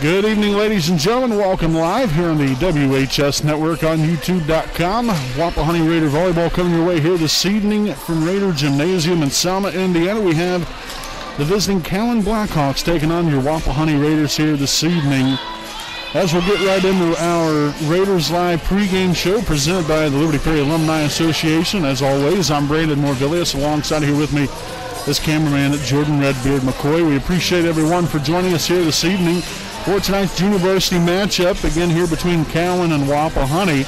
Good evening, ladies and gentlemen. Welcome live here on the WHS Network on YouTube.com. Wapahani Raider Volleyball coming your way here this evening from Raider Gymnasium in Selma, Indiana. We have the visiting Cowan Blackhawks taking on your Wapahani Raiders here this evening. As we'll get right into our Raiders Live pregame show presented by the Liberty Perry Alumni Association. As always, I'm Brandon Morvillius. Alongside here with me is cameraman Jordan Redbeard McCoy. We appreciate everyone for joining us here this evening for tonight's junior varsity matchup, again here between Cowan and Wapahani.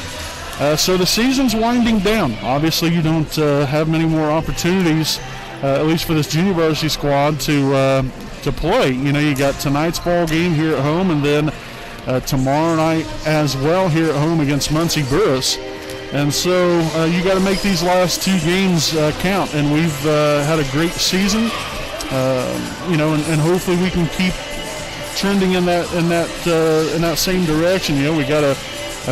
So the season's winding down. Obviously, you don't have many more opportunities, at least for this junior varsity squad, to play. You know, you got tonight's ball game here at home, and then tomorrow night as well here at home against Muncie Burris. And so you got to make these last two games count. And we've had a great season, and hopefully we can keep trending in that same direction. You know, we got a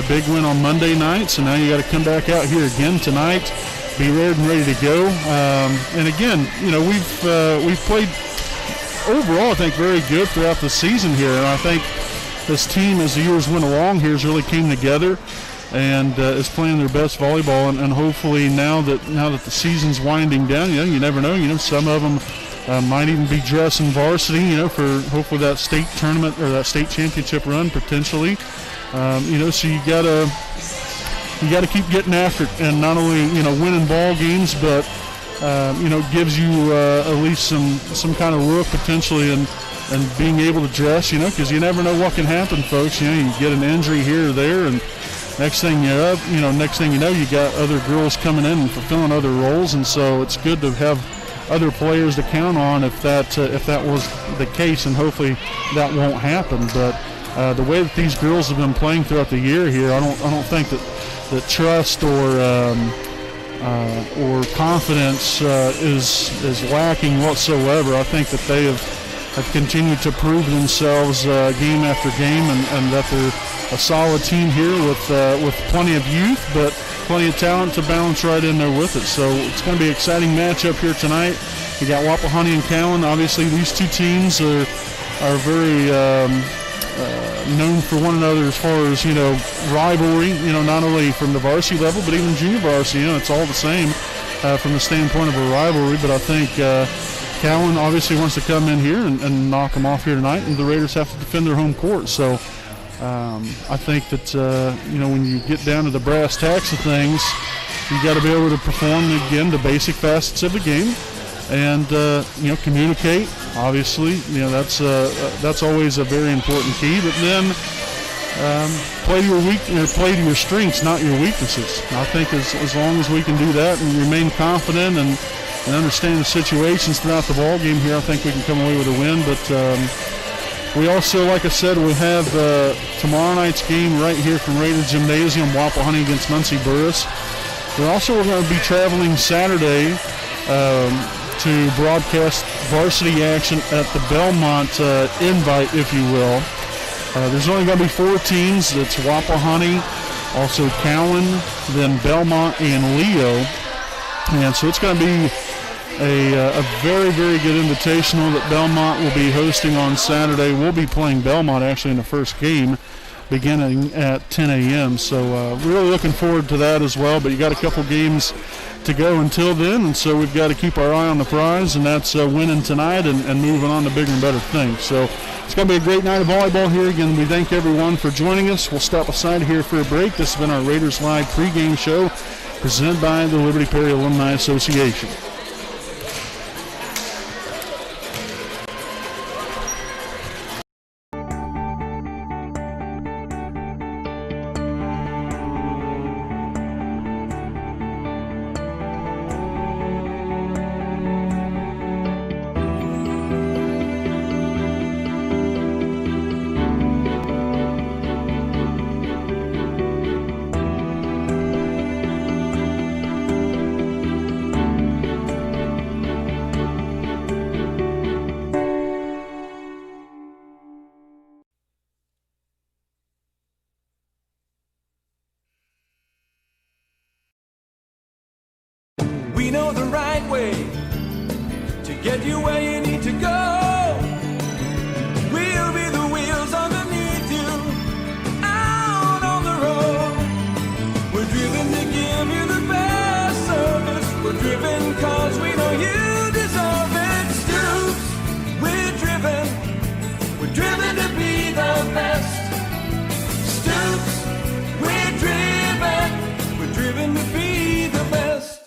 big win on Monday night, so now you got to come back out here again tonight, be ready to go. And again, you know, we've played overall, I think, very good throughout the season here, and I think this team, as the years went along here, has really came together and is playing their best volleyball. And hopefully now that the season's winding down, you know, you never know. You know, some of them might even be dressing varsity, you know, for hopefully that state tournament or that state championship run potentially. So you gotta keep getting after it, and not only, you know, winning ball games, but gives you at least some kind of look potentially and being able to dress, you know, because you never know what can happen, folks. You know, you get an injury here or there, and next thing you know, you got other girls coming in and fulfilling other roles, and so it's good to have other players to count on if that was the case, and hopefully that won't happen. But the way that these girls have been playing throughout the year here, I don't think that trust or confidence is lacking whatsoever. I think that they have continued to prove themselves game after game, and that they're a solid team here with plenty of youth, but plenty of talent to balance right in there with it. So it's going to be an exciting matchup here tonight. You got Wapahani and Cowan. Obviously, these two teams are very known for one another as far as, you know, rivalry, you know, not only from the varsity level, but even junior varsity. You know, it's all the same from the standpoint of a rivalry. But I think Cowan obviously wants to come in here and knock them off here tonight, and the Raiders have to defend their home court. So I think that, when you get down to the brass tacks of things, you got to be able to perform, again, the basic facets of the game, and, communicate. Obviously, you know, that's always a very important key. But then play to your strengths, not your weaknesses. I think as long as we can do that and remain confident and understand the situations throughout the ball game here, I think we can come away with a win. But we also, like I said, we have tomorrow night's game right here from Raider Gymnasium, Wapahani against Muncie Burris. We're going to be traveling Saturday to broadcast varsity action at the Belmont Invite, if you will. There's only going to be 4 teams. It's Wapahani, also Cowan, then Belmont and Leo. And so it's going to be a very, very good invitational that Belmont will be hosting on Saturday. We'll be playing Belmont actually in the first game beginning at 10 a.m. So really looking forward to that as well. But you got a couple games to go until then, and so we've got to keep our eye on the prize, and that's winning tonight and moving on to bigger and better things. So it's going to be a great night of volleyball here. Again, we thank everyone for joining us. We'll step aside here for a break. This has been our Raiders Live pregame show presented by the Liberty Perry Alumni Association. We know the right way to get you where you need to go. We'll be the wheels on the music. giving 'cause we know you deserve it. Stoops, we're driven to be the best. Stoops, we're driven to be the best.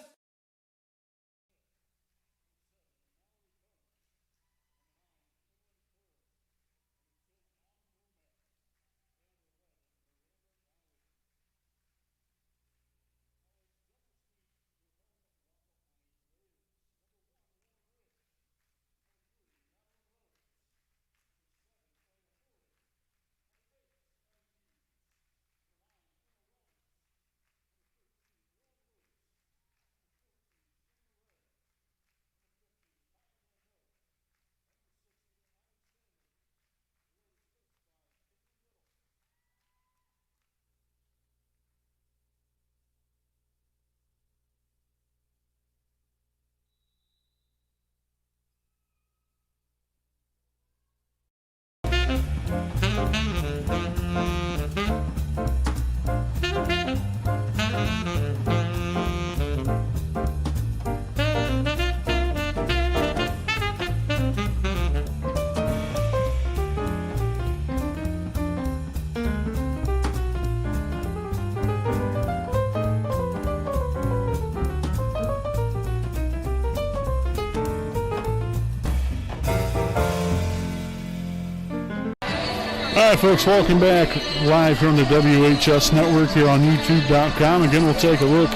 All right, folks, welcome back live from the WHS Network here on YouTube.com. Again, we'll take a look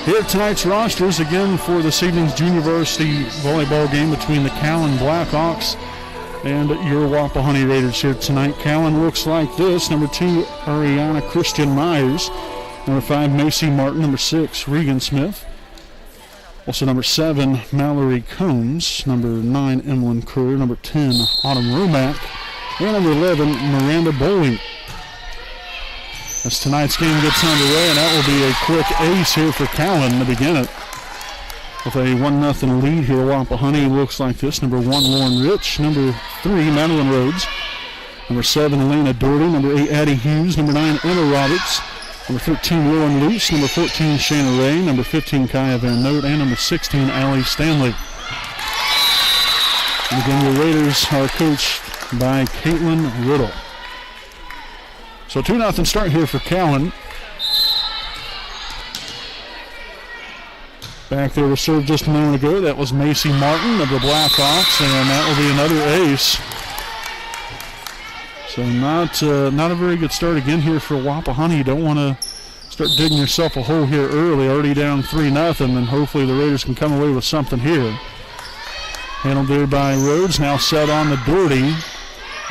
here at tonight's rosters again for this evening's junior varsity volleyball game between the Cowan Blackhawks and your Wapahani Raiders here tonight. Cowan looks like this. Number 2, Ariana Christian Myers. Number 5, Macy Martin. Number 6, Regan Smith. Also number 7, Mallory Combs. Number 9, Emlyn Kerr. Number 10, Autumn Romack. And number 11, Miranda Bowling. As tonight's game gets underway, and that will be a quick ace here for Cowan to begin it. With a 1-0 lead here, Wapahani looks like this. Number 1, Lauren Rich. Number 3, Madeline Rhodes. Number 7, Elena Doherty. Number 8, Addie Hughes. Number 9, Emma Roberts. Number 13, Lauren Luce. Number 14, Shanna Ray. Number 15, Kaya Van Noot. And number 16, Allie Stanley. And again, the Raiders are coached by Caitlin Riddle. So 2-0 start here for Cowan. Back there was served just a moment ago. That was Macy Martin of the Blackhawks, and that will be another ace. So not a very good start again here for Wapahani. You don't want to start digging yourself a hole here early. Already down 3-0, and hopefully the Raiders can come away with something here. Handled there by Rhodes, now set on the Doherty.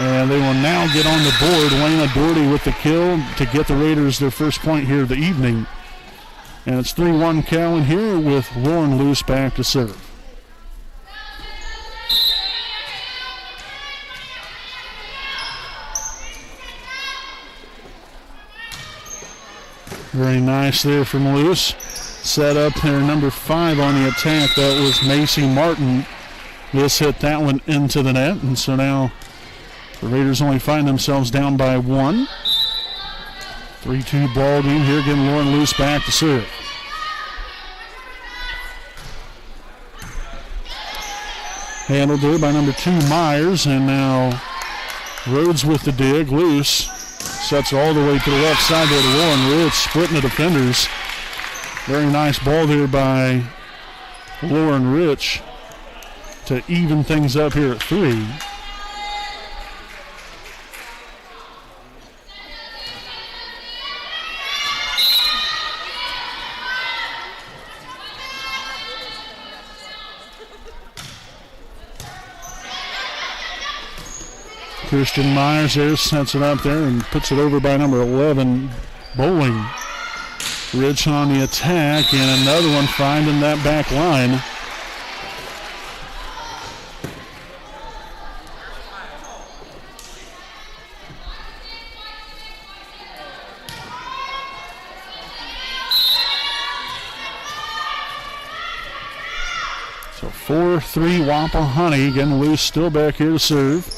And they will now get on the board. Lena Doherty with the kill to get the Raiders their first point here of the evening. And it's 3-1 Cowan here with Lauren Luce back to serve. Very nice there from Luce. Set up there, number 5 on the attack. That was Macy Martin. This hit that one into the net. And so now the Raiders only find themselves down by 1. 3-2 ball game here. Again, Lauren Luce back to serve. Handled there by number 2, Myers. And now Rhodes with the dig. Luce sets all the way to the left side there to Lauren Rich, splitting the defenders. Very nice ball there by Lauren Rich to even things up here at 3. Christian Myers there sets it up there and puts it over by number 11, Bowling. Rich on the attack, and another one finding that back line. So 4-3 Wapahani. Again, Luce still back here to serve.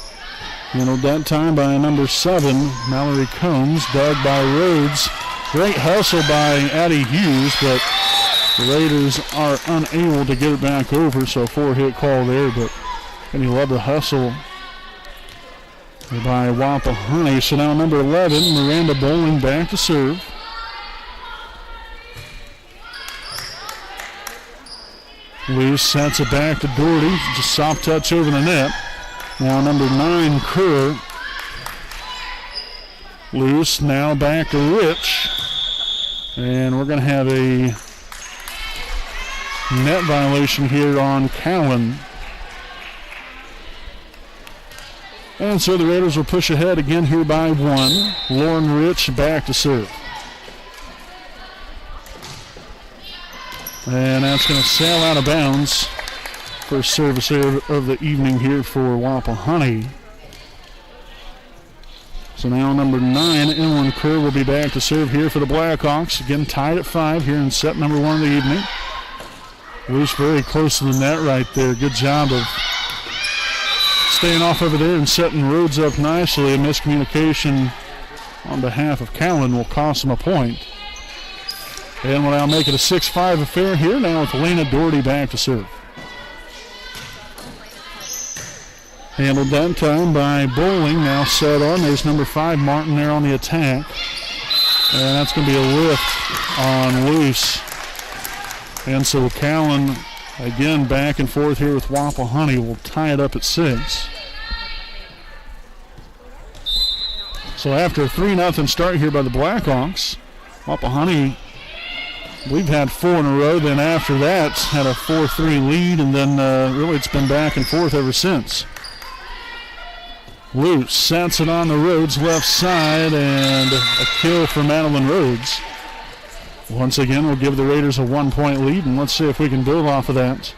Handled that time by number 7, Mallory Combs, dug by Rhodes. Great hustle by Addie Hughes, but The Raiders are unable to get it back over, so 4-hit call there, but and you love the hustle by Wapahani. So now number 11, Miranda Bowling back to serve. Loose sets it back to Doherty. Just soft touch over the net. Now number 9, Kerr. Loose now back to Rich. And we're going to have a net violation here on Cowan. And so the Raiders will push ahead again here by 1. Lauren Rich back to serve. And that's going to sail out of bounds. First service here of the evening here for Wapahani. So now number 9, Inland Kerr, will be back to serve here for the Blackhawks. Again, tied at 5 here in set number 1 of the evening. Loose very close to the net right there. Good job of staying off over there and setting Rhodes up nicely. A miscommunication on behalf of Cowan will cost him a point. And we'll now make it a 6-5 affair here now with Elena Doherty back to serve. Handled that time by Bowling. Now set on. There's number 5, Martin, there on the attack. And that's going to be a lift on Loose. And so Cowan, again, back and forth here with Wapahani, will tie it up at 6. So after a 3-0 start here by the Blackhawks, Wapahani, we've had 4 in a row. Then after that, had a 4-3 lead, and then really it's been back and forth ever since. Loose sets it on the Rhodes left side, and a kill for Madeline Rhodes. Once again, we'll give the Raiders a 1-point lead, and let's see if we can build off of that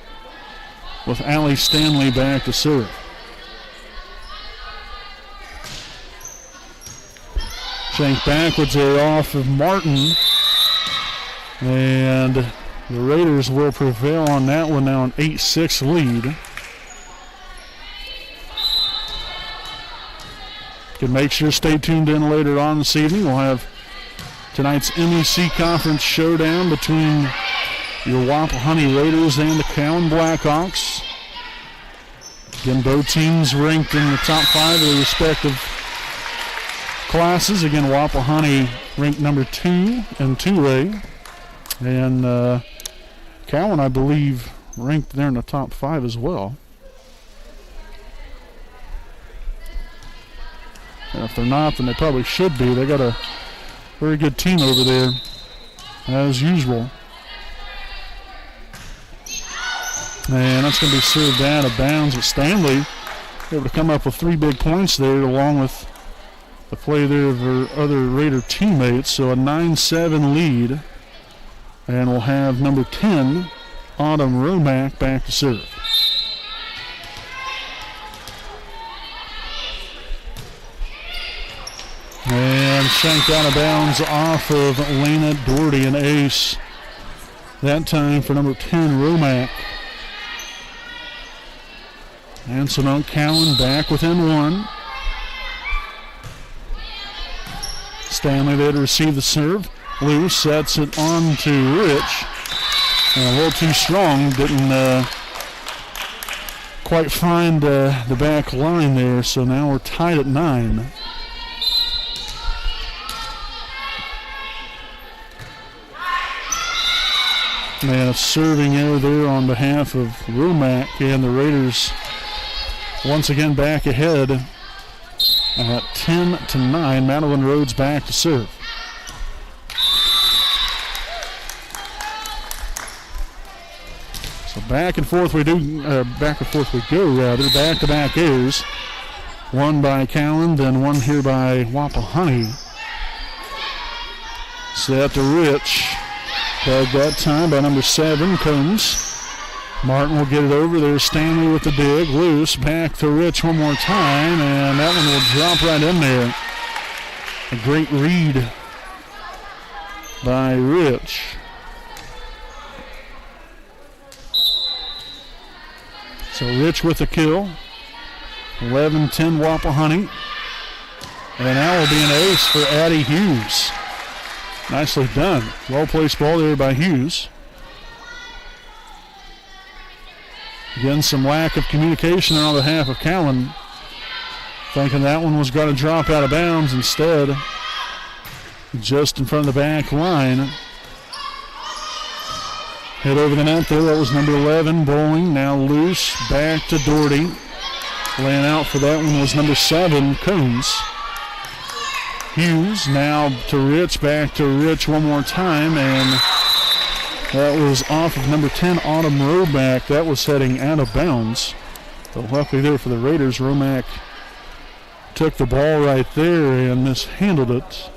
with Allie Stanley back to serve. Shank backwards there off of Martin, and the Raiders will prevail on that one now, an 8-6 lead. You can make sure to stay tuned in later on this evening. We'll have tonight's MEC Conference showdown between your Wapahani Raiders and the Cowan Blackhawks. Again, both teams ranked in the top 5 of their respective classes. Again, Wapahani ranked number 2 in 2A. And Cowan, I believe, ranked there in the top 5 as well. And if they're not, then they probably should be. They got a very good team over there, as usual. And that's going to be served out of bounds. But Stanley able to come up with 3 big points there, along with the play there of her other Raider teammates. So a 9-7 lead. And we'll have number 10, Autumn Romack, back to serve. And shanked out of bounds off of Elena Doherty, an ace. That time for number 10, Romack. And so now Cowan back within 1. Stanley there to receive the serve. Loose sets it on to Rich. And a little too strong. Didn't quite find the back line there. So now we're tied at 9. And a serving error there on behalf of Romack, and the Raiders once again back ahead at 10-9. Madeline Rhodes back to serve. So back and forth we go rather. Back-to-back errors. One by Cowan, then one here by Wapahani. Set to Rich. Held that time by number 7, Combs. Martin will get it over. There's Stanley with the dig. Loose. Back to Rich one more time, and that one will drop right in there. A great read by Rich. So Rich with the kill. 11-10 Wapahani. And that will be an ace for Addie Hughes. Nicely done. Well-placed ball there by Hughes. Again, some lack of communication on behalf of Cowan. Thinking that one was going to drop out of bounds. Instead, just in front of the back line. Hit over the net there. That was number 11, Bowling. Now loose. Back to Doherty. Laying out for that one was number 7, Coons. Hughes now to Rich. Back to Rich one more time. And that was off of number 10, Autumn Roback. That was heading out of bounds. But luckily there for the Raiders, Romack took the ball right there and mishandled it.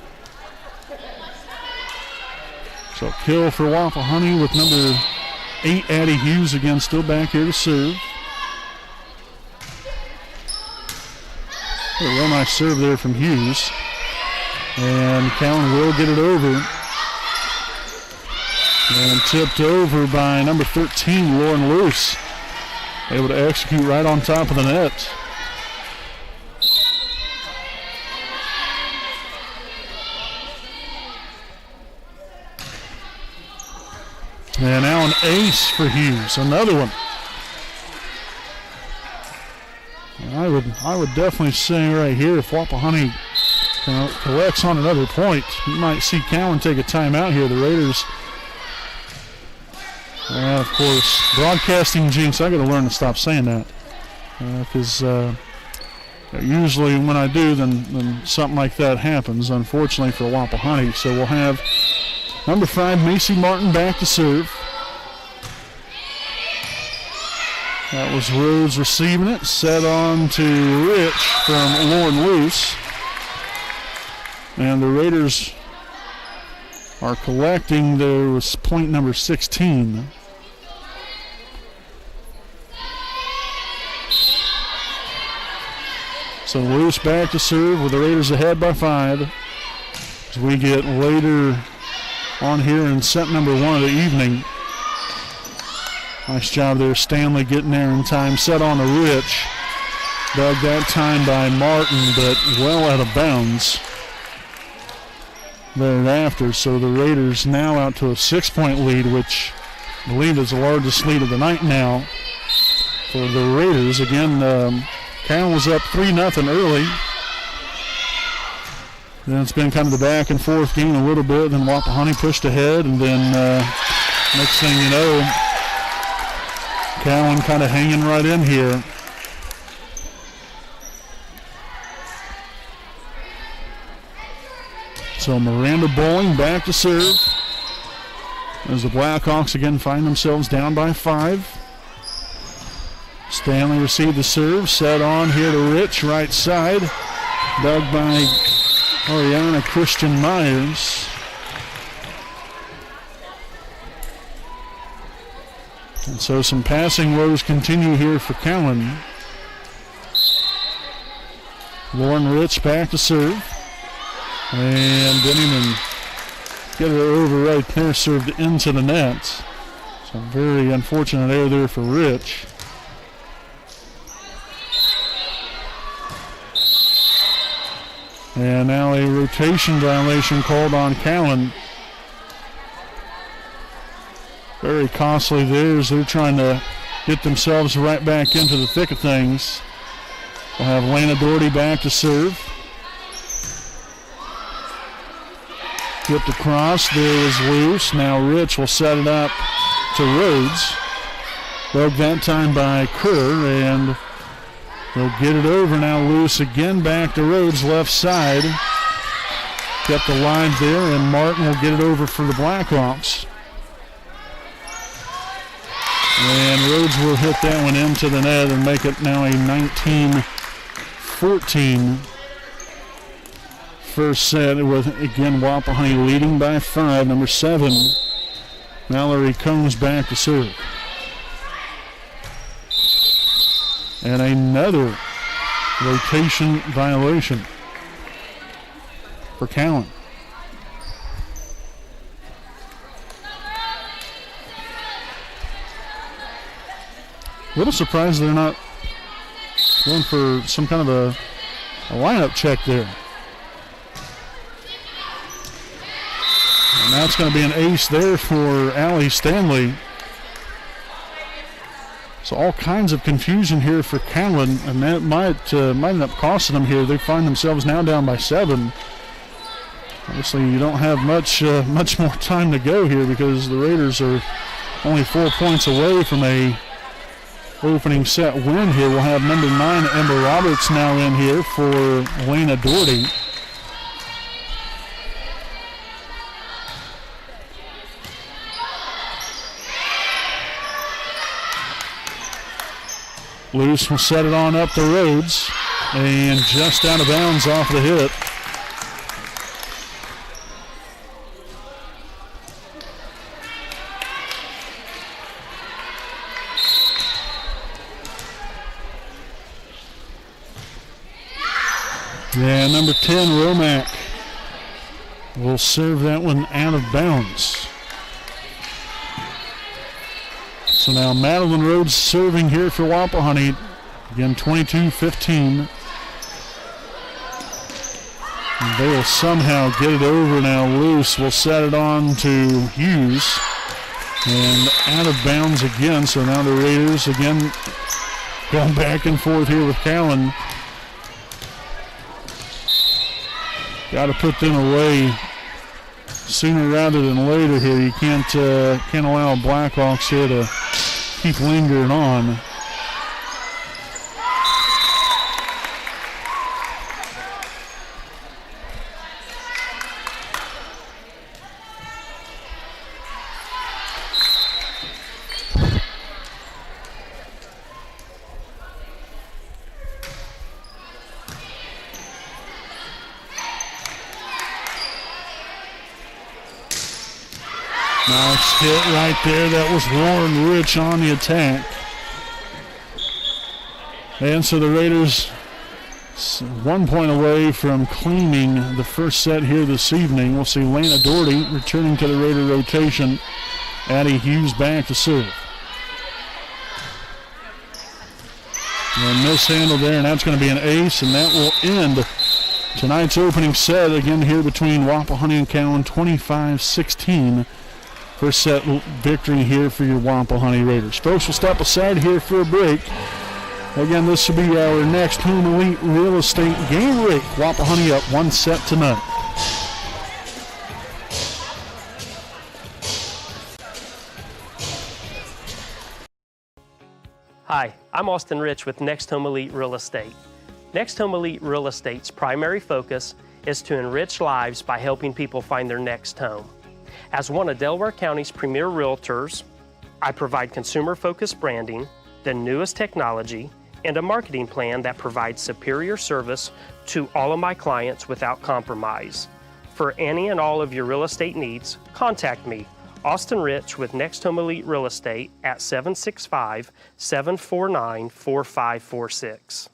So kill for Wapahani with number 8, Addie Hughes, again still back here to serve. A real nice serve there from Hughes. And Cowan will get it over. And tipped over by number 13, Lauren Luce. Able to execute right on top of the net. And now an ace for Hughes, another one. And I would definitely say right here, if Wapahani collects on another point, you might see Cowan take a timeout here. The Raiders, of course, broadcasting jinx. I got to learn to stop saying that because usually when I do, then something like that happens. Unfortunately for Wapahani, so we'll have number 5, Macy Martin, back to serve. That was Rhodes receiving it. Set on to Rich from Lauren Luce. And the Raiders are collecting. There was point number 16. So Luce back to serve with the Raiders ahead by 5. As we get later on here in set number 1 of the evening. Nice job there, Stanley getting there in time. Set on to Rich. Dug that time by Martin, but well out of bounds thereafter. So the Raiders now out to a 6-point lead, which I believe is the largest lead of the night now for the Raiders. Again, Cowan was up 3-0 early. Then it's been kind of the back and forth game a little bit. Then Wapahani pushed ahead, and then next thing you know, Cowan kind of hanging right in here. So Miranda Bowling back to serve as the Blackhawks again find themselves down by 5. Stanley received the serve, set on here to Rich, right side. Dug by Ariana Christian Myers. And so some passing woes continue here for Cowan. Lauren Rich back to serve. And didn't even get it over right there, served into the net. So very unfortunate error there for Rich. And now a rotation violation called on Cowan. Very costly there as they're trying to get themselves right back into the thick of things. We'll have Lana Doherty back to serve. Flipped across, there is Luce. Now Rich will set it up to Rhodes. Broke that time by Kerr, and they'll get it over now. Luce again back to Rhodes, left side. Kept alive there, and Martin will get it over for the Blackhawks. And Rhodes will hit that one into the net and make it now a 19-14 first set, with again Wapahani leading by 5. Number 7, Mallory Combs back to serve. And another rotation violation for Cowan. A little surprised they're not going for some kind of a lineup check there. And that's going to be an ace there for Allie Stanley. So all kinds of confusion here for Cowan, and that might end up costing them here. They find themselves now down by 7. Obviously, you don't have much more time to go here because the Raiders are only 4 points away from a opening set win here. We'll have number 9, Ember Roberts, now in here for Lena Doherty. Luce will set it on up the Rhodes, and just out of bounds off the hit. Yeah, number 10, Romack, will serve that one out of bounds. So now Madeline Rhodes serving here for Wapahani. Again, 22-15. They will somehow get it over now. Luce will set it on to Hughes. And out of bounds again. So now the Raiders again going back and forth here with Cowan. Got to put them away sooner rather than later here. You can't allow Blackhawks here to keep lingering on. Nice hit right there. That was Warren Rich on the attack. And so the Raiders 1 point away from claiming the first set here this evening. We'll see Lena Doherty returning to the Raider rotation. Addie Hughes back to serve. And mishandled there, and that's going to be an ace, and that will end tonight's opening set again here between Wapahani and Cowan, 25-16. First set victory here for your Wapahani Raiders. Folks, we'll step aside here for a break. Again, this will be our next Home Elite Real Estate game rate. Wapahani up 1 set tonight. Hi, I'm Austin Rich with Next Home Elite Real Estate. Next Home Elite Real Estate's primary focus is to enrich lives by helping people find their next home. As one of Delaware County's premier realtors, I provide consumer-focused branding, the newest technology, and a marketing plan that provides superior service to all of my clients without compromise. For any and all of your real estate needs, contact me, Austin Rich with Next Home Elite Real Estate at 765-749-4546.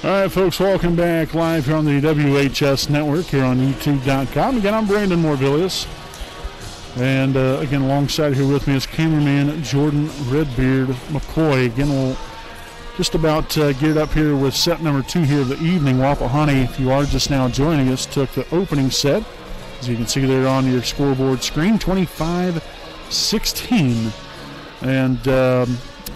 All right, folks, welcome back live here on the WHS Network here on YouTube.com. Again, I'm Brandon Morvillius. And again, alongside here with me is cameraman Jordan Redbeard McCoy. Again, we'll just about get it up here with set number 2 here of the evening. Wapahani, if you are just now joining us, took the opening set. As you can see there on your scoreboard screen, 25-16. And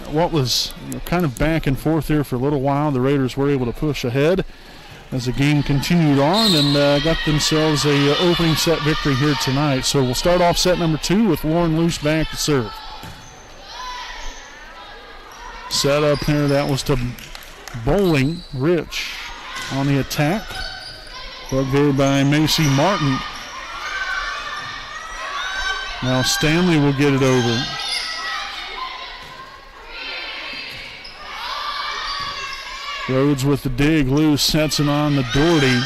what was kind of back and forth there for a little while, the Raiders were able to push ahead as the game continued on and got themselves a opening set victory here tonight. So we'll start off set number 2 with Lauren Luce back to serve. Set up there, that was to Bowling. Rich on the attack. Plugged there by Macy Martin. Now Stanley will get it over. Rhodes with the dig. Luce sets it on the Doherty.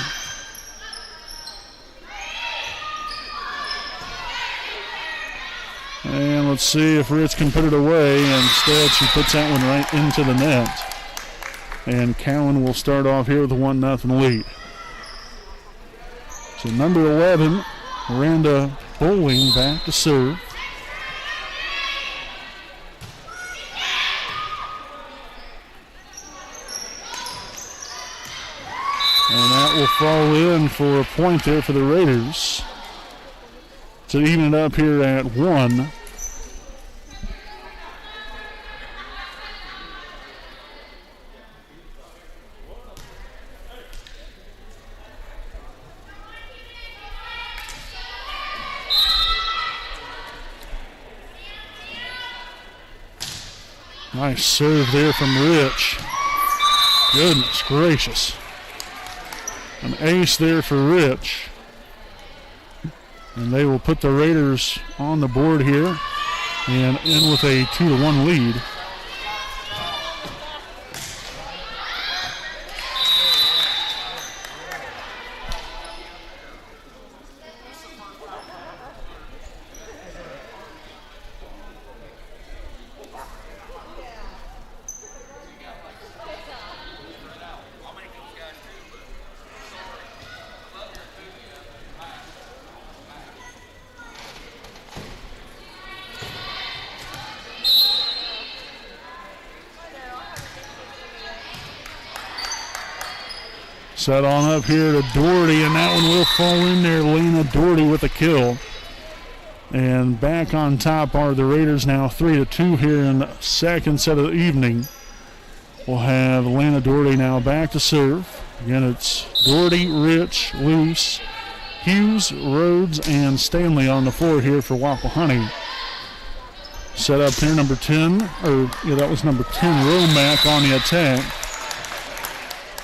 And let's see if Rich can put it away. Instead, she puts that one right into the net. And Cowan will start off here with a 1-0 lead. So number 11, Miranda Bowling back to serve. And that will fall in for a point there for the Raiders to even it up here at 1. Nice serve there from Rich. Goodness gracious. An ace there for Rich. And they will put the Raiders on the board here and in with a 2-1 lead. Set on up here to Doherty, and that one will fall in there. Lena Doherty with a kill. And back on top are the Raiders now 3-2 here in the second set of the evening. We'll have Lena Doherty now back to serve. Again, it's Doherty, Rich, Luce, Hughes, Rhodes, and Stanley on the floor here for Wapahani. Set up here, number 10, that was number 10, Romack on the attack.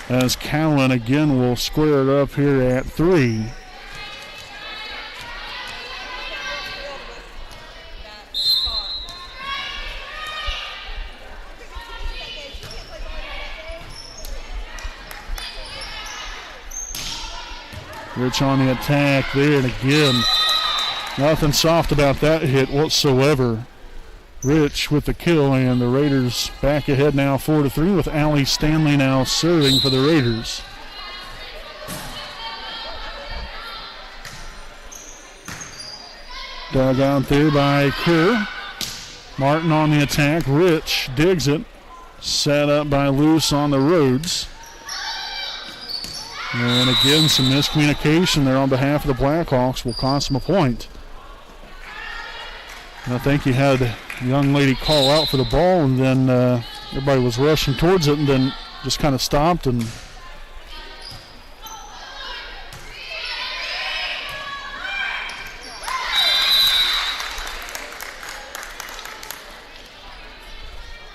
As Cowan again will square it up here at 3. Rich on the attack there, and again, nothing soft about that hit whatsoever. Rich with the kill, and the Raiders back ahead now 4-3 with Allie Stanley now serving for the Raiders. Dug out there by Kerr. Martin on the attack. Rich digs it. Set up by Luce on the Rhodes. And again, some miscommunication there on behalf of the Blackhawks will cost them a point. And I think he had a young lady call out for the ball, and then everybody was rushing towards it and then just kind of stopped. And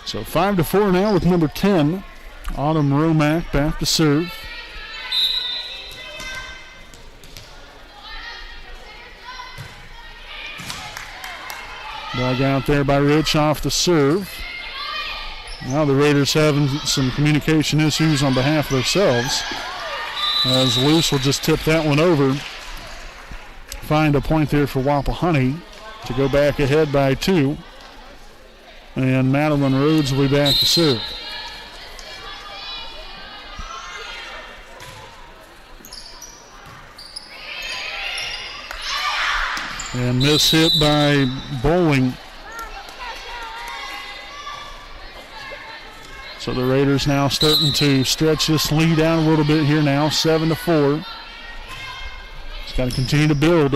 so 5-4 now with number 10, Autumn Romack back to serve. Dug out there by Rich off the serve. Now the Raiders having some communication issues on behalf of themselves, as Luce will just tip that one over. Find a point there for Wapahani to go back ahead by 2. And Madeline Rhodes will be back to serve. And miss hit by Bowling. So the Raiders now starting to stretch this lead out a little bit here now, 7-4. It's got to continue to build.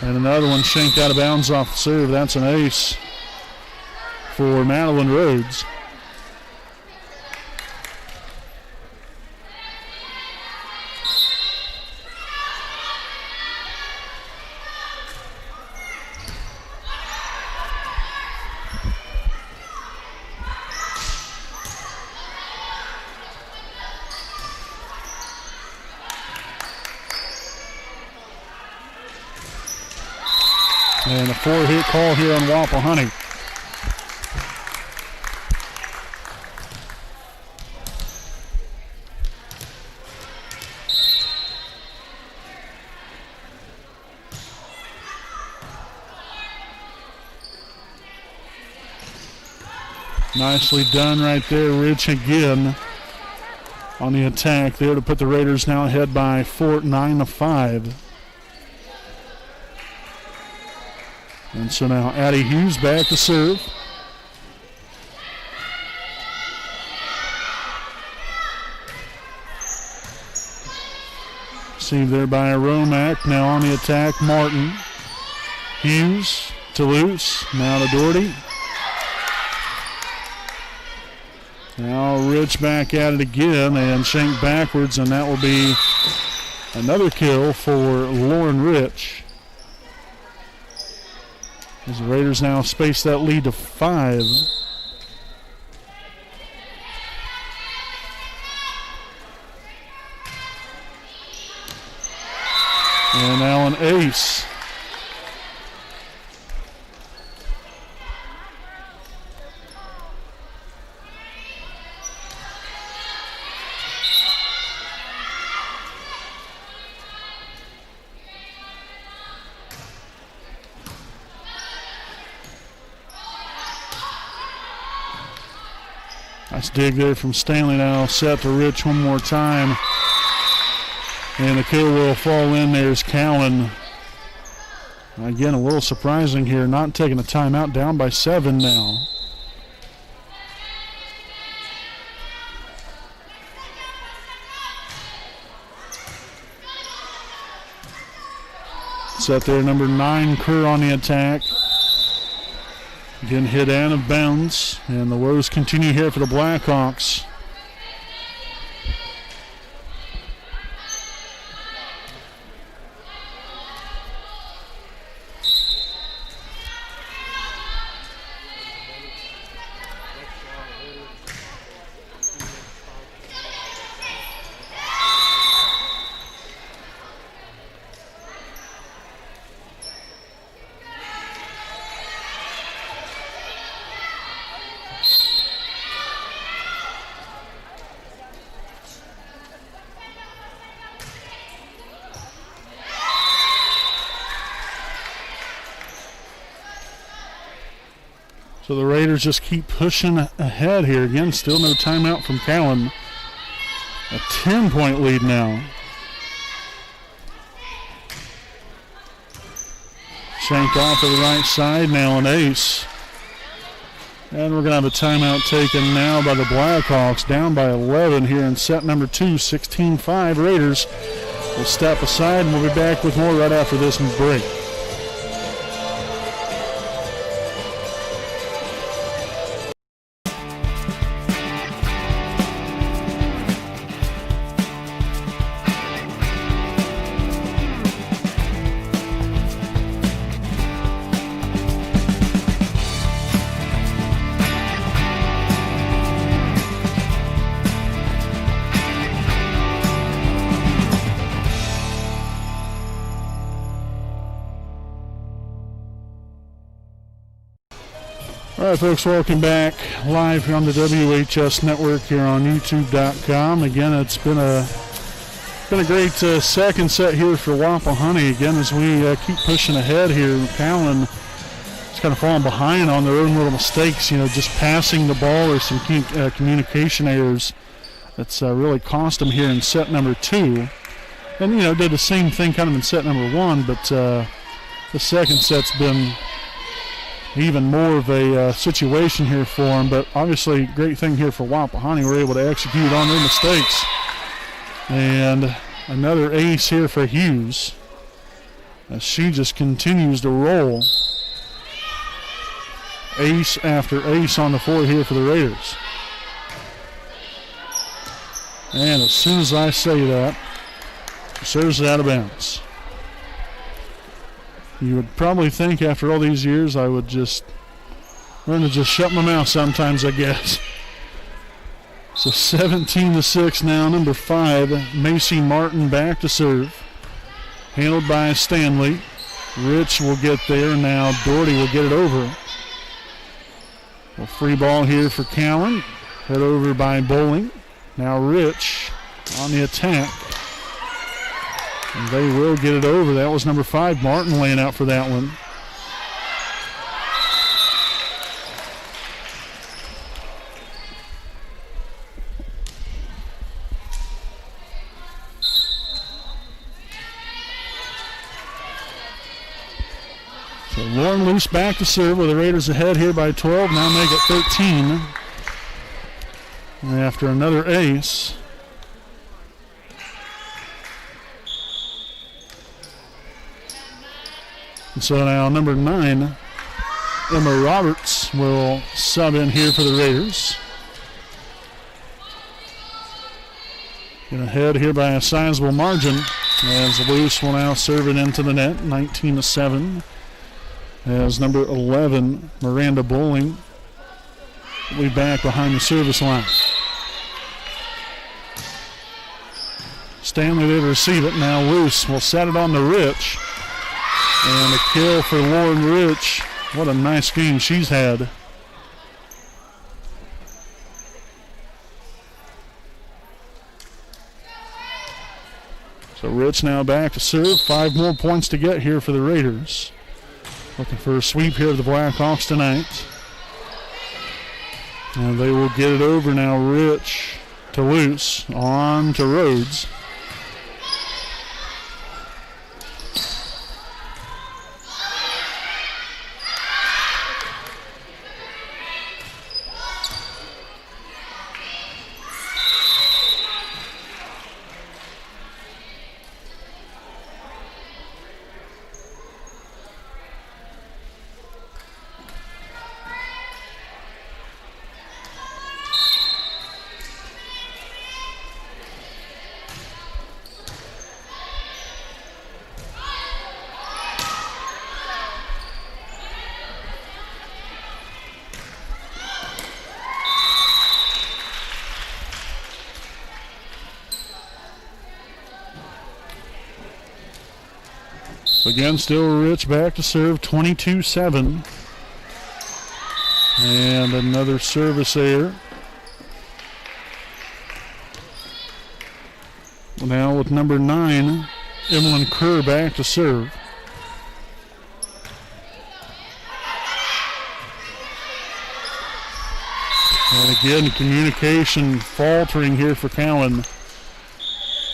And another one shanked out of bounds off the serve. That's an ace for Madeline Rhodes. And a 4-hit call here on Wapahani. Nicely done right there, Rich again on the attack there to put the Raiders now ahead by 9-5. And so now Addie Hughes back to serve. Received there by Romack. Now on the attack, Martin. Hughes to Luce. Now to Doherty. Now Rich back at it again and shanked backwards, and that will be another kill for Lauren Rich. As the Raiders now space that lead to 5. And now an ace. Nice dig there from Stanley. Now set to Rich one more time. And the kill will fall in. There's Cowan. Again, a little surprising here. Not taking a timeout, down by 7 now. Set there, number 9, Kerr on the attack. Again, hit out of bounds, and the woes continue here for the Blackhawks. So the Raiders just keep pushing ahead here. Again, still no timeout from Cowan. A 10-point lead now. Shanked off to the right side, now an ace. And we're going to have a timeout taken now by the Blackhawks, down by 11 here in set number 2, 16-5. Raiders will step aside, and we'll be back with more right after this break. All right, folks, welcome back live here on the WHS Network here on YouTube.com. Again, it's been a great second set here for Wapahani. Again, as we keep pushing ahead here, Cowan is kind of falling behind on their own little mistakes, just passing the ball or some communication errors. That's really cost them here in set number 2. And, did the same thing kind of in set number 1, but The second set's been even more of a situation here for them, but obviously great thing here for Wapahani. We're able to execute on their mistakes. And another ace here for Hughes as she just continues to roll. Ace after ace on the floor here for the Raiders. And as soon as I say that, it serves it out of bounds. You would probably think after all these years I would just learn to just shut my mouth sometimes, I guess. So 17-6 now, number 5, Macy Martin back to serve. Handled by Stanley. Rich will get there. Now Doherty will get it over. A free ball here for Cowan. Head over by Bowling. Now Rich on the attack. And they will get it over. That was number 5, Martin, laying out for that one. So Lauren Luce back to serve with the Raiders ahead here by 12. Now make it 13. And after another ace. And so now number 9, Emma Roberts, will sub in here for the Raiders. Get ahead here by a sizable margin as Luce will now serve it into the net, 19-7. As number 11, Miranda Bowling, will be back behind the service line. Stanley there to receive it. Now Luce will set it on to Rich. And a kill for Lauren Rich. What a nice game she's had. So Rich now back to serve. 5 more points to get here for the Raiders. Looking for a sweep here of the Blackhawks tonight. And they will get it over now. Rich to Luce. On to Rhodes. Again, still Rich back to serve, 22-7. And another service error. Now with number 9, Emmeline Kerr back to serve. And again, communication faltering here for Cowan.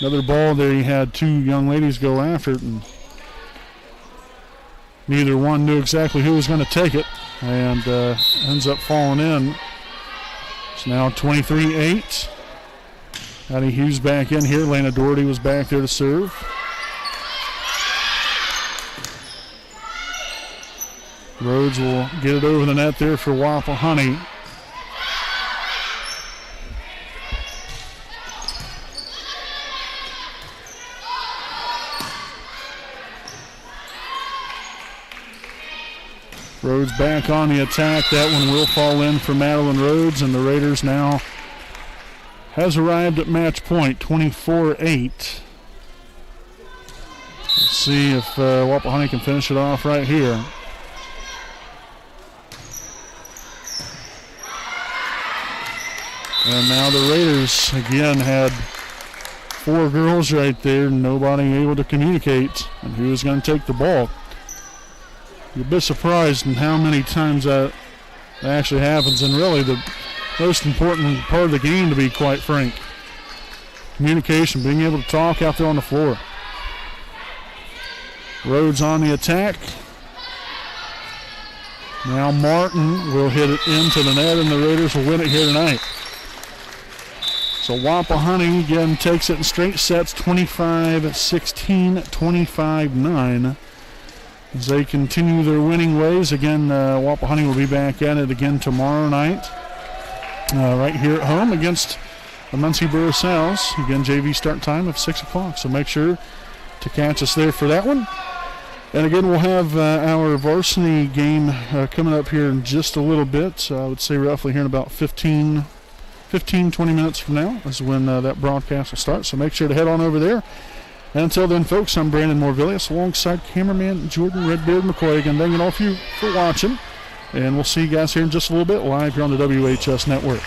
Another ball there, he had 2 young ladies go after it, and neither one knew exactly who was going to take it, and ends up falling in. It's now 23-8. Addie Hughes back in here. Lena Doherty was back there to serve. Rhodes will get it over the net there for Wapahani. Rhodes back on the attack. That one will fall in for Madeline Rhodes, and the Raiders now has arrived at match point, 24-8. Let's see if Wapahani can finish it off right here. And now the Raiders again had 4 girls right there, nobody able to communicate on who was going to take the ball. You're a bit surprised in how many times that actually happens, and really the most important part of the game, to be quite frank. Communication, being able to talk out there on the floor. Rhodes on the attack. Now Martin will hit it into the net, and the Raiders will win it here tonight. So Wapahani again takes it in straight sets, 25-16, 25-9. As they continue their winning ways. Again, Wapahani will be back at it again tomorrow night. Right here at home against the Muncie Borough Sows. Again, JV start time of 6 o'clock. So make sure to catch us there for that one. And again, we'll have our varsity game coming up here in just a little bit. I would say roughly here in about 15, 20 minutes from now is when that broadcast will start. So make sure to head on over there. And until then, folks, I'm Brandon Morvillius alongside cameraman Jordan Redbeard McCoy. Again, thanking all of you for watching. And we'll see you guys here in just a little bit live here on the WHS Network.